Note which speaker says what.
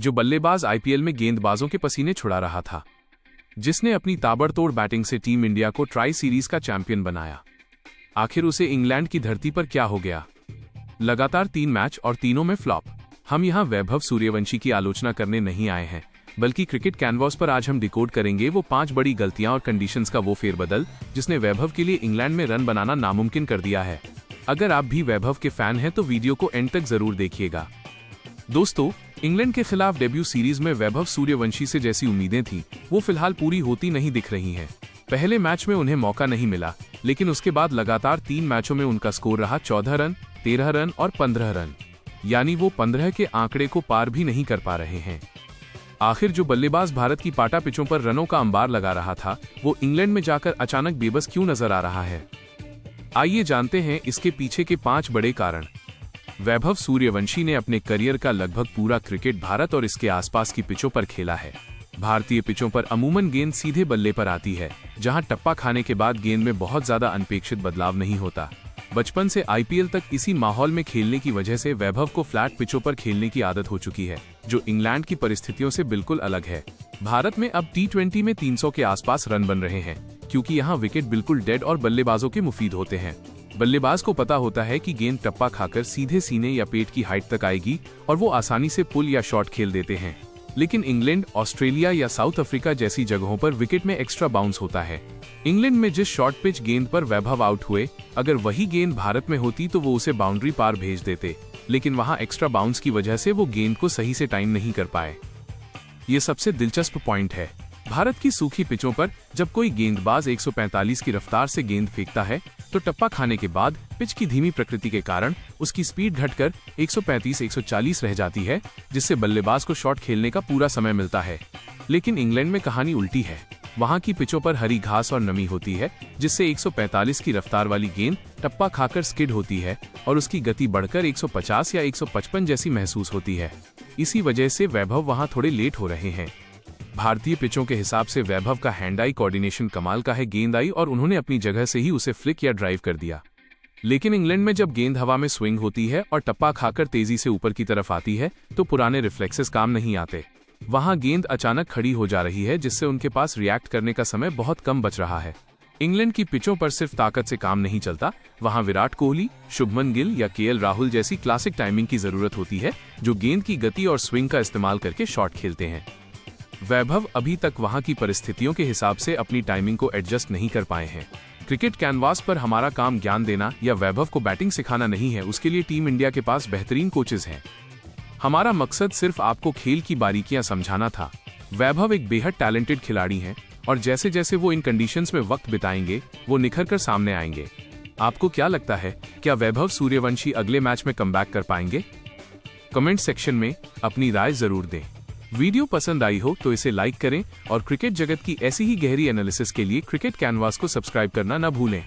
Speaker 1: जो बल्लेबाज आईपीएल में गेंदबाजों के पसीने छुड़ा रहा था, जिसने अपनी ताबड़तोड़ बैटिंग से टीम इंडिया को ट्राई सीरीज का चैंपियन बनाया। आखिर उसे इंग्लैंड की धरती पर क्या हो गया? लगातार 3 मैच और तीनों में फ्लॉप। हम यहाँ वैभव सूर्यवंशी की आलोचना करने नहीं आए हैं, बल्कि क्रिकेट कैनवास पर आज हम डिकोड करेंगे वो 5 बड़ी गलतियां और कंडीशंस का वो फेरबदल जिसने वैभव के लिए इंग्लैंड में रन बनाना नामुमकिन कर दिया है। अगर आप भी वैभव के फैन हैं तो वीडियो को एंड तक जरूर देखिएगा। दोस्तों, इंग्लैंड के खिलाफ डेब्यू सीरीज में वैभव सूर्यवंशी से जैसी उम्मीदें थी वो फिलहाल पूरी होती नहीं दिख रही हैं। पहले मैच में उन्हें मौका नहीं मिला, लेकिन उसके बाद लगातार 3 मैचों में उनका स्कोर रहा 14 रन, 13 रन और 15 रन, यानी वो 15 के आंकड़े को पार भी नहीं कर पा रहे हैं। आखिर जो बल्लेबाज भारत की पाटा पिचों पर रनों का अंबार लगा रहा था, वो इंग्लैंड में जाकर अचानक बेबस क्यों नजर आ रहा है? आइए जानते हैं इसके पीछे के 5 बड़े कारण। वैभव सूर्यवंशी ने अपने करियर का लगभग पूरा क्रिकेट भारत और इसके आसपास की पिचों पर खेला है। भारतीय पिचों पर अमूमन गेंद सीधे बल्ले पर आती है, जहां टप्पा खाने के बाद गेंद में बहुत ज्यादा अनपेक्षित बदलाव नहीं होता। बचपन से आईपीएल तक इसी माहौल में खेलने की वजह से वैभव को फ्लैट पिचों पर खेलने की आदत हो चुकी है, जो इंग्लैंड की परिस्थितियों से बिल्कुल अलग है। भारत में अब टी20 में 300 के आसपास रन बन रहे हैं, क्योंकि यहाँ विकेट बिल्कुल डेड और बल्लेबाजों के मुफीद होते हैं। बल्लेबाज को पता होता है कि गेंद टप्पा खाकर सीधे सीने या पेट की हाइट तक आएगी और वो आसानी से पुल या शॉट खेल देते हैं। लेकिन इंग्लैंड, ऑस्ट्रेलिया या साउथ अफ्रीका जैसी जगहों पर विकेट में एक्स्ट्रा बाउंस होता है। इंग्लैंड में जिस शॉर्ट पिच गेंद पर वैभव आउट हुए, अगर वही गेंद भारत में होती तो वो उसे बाउंड्री पार भेज देते, लेकिन वहां एक्स्ट्रा बाउंस की वजह से वो गेंद को सही से टाइम नहीं कर पाए। ये सबसे दिलचस्प पॉइंट है। भारत की सूखी पिचों पर जब कोई गेंदबाज 145 की रफ्तार से गेंद फेंकता है, तो टप्पा खाने के बाद पिच की धीमी प्रकृति के कारण उसकी स्पीड घटकर 135-140 रह जाती है, जिससे बल्लेबाज को शॉट खेलने का पूरा समय मिलता है। लेकिन इंग्लैंड में कहानी उल्टी है। वहां की पिचों पर हरी घास और नमी होती है, जिससे 145 की रफ्तार वाली गेंद टप्पा खाकर स्किड होती है और उसकी गति बढ़कर 150 या 155 जैसी महसूस होती है। इसी वजह से वैभव वहां थोड़े लेट हो रहे हैं। भारतीय पिचों के हिसाब से वैभव का हैंड आई कोऑर्डिनेशन कमाल का है। गेंद आई और उन्होंने अपनी जगह से ही उसे फ्लिक या ड्राइव कर दिया। लेकिन इंग्लैंड में जब गेंद हवा में स्विंग होती है और टप्पा खाकर तेजी से ऊपर की तरफ आती है, तो पुराने रिफ्लेक्सेस काम नहीं आते। वहां गेंद अचानक खड़ी हो जा रही है, जिससे उनके पास रिएक्ट करने का समय बहुत कम बच रहा है। इंग्लैंड की पिचों पर सिर्फ ताकत से काम नहीं चलता, वहां विराट कोहली, शुभमन गिल या केएल राहुल जैसी क्लासिक टाइमिंग की जरूरत होती है, जो गेंद की गति और स्विंग का इस्तेमाल करके शॉट खेलते हैं। वैभव अभी तक वहां की परिस्थितियों के हिसाब से अपनी टाइमिंग को एडजस्ट नहीं कर पाए हैं। क्रिकेट कैनवास पर हमारा काम ज्ञान देना या वैभव को बैटिंग सिखाना नहीं है, उसके लिए टीम इंडिया के पास बेहतरीन कोचेज हैं। हमारा मकसद सिर्फ आपको खेल की बारीकियां समझाना था। वैभव एक बेहद टैलेंटेड खिलाड़ी हैं और जैसे जैसे वो इन कंडीशंस में वक्त बिताएंगे, वो निखर कर सामने आएंगे। आपको क्या लगता है, क्या वैभव सूर्यवंशी अगले मैच में कमबैक कर पाएंगे? कमेंट सेक्शन में अपनी राय जरूर दें। वीडियो पसंद आई हो तो इसे लाइक करें और क्रिकेट जगत की ऐसी ही गहरी एनालिसिस के लिए क्रिकेट कैनवास को सब्सक्राइब करना न भूलें।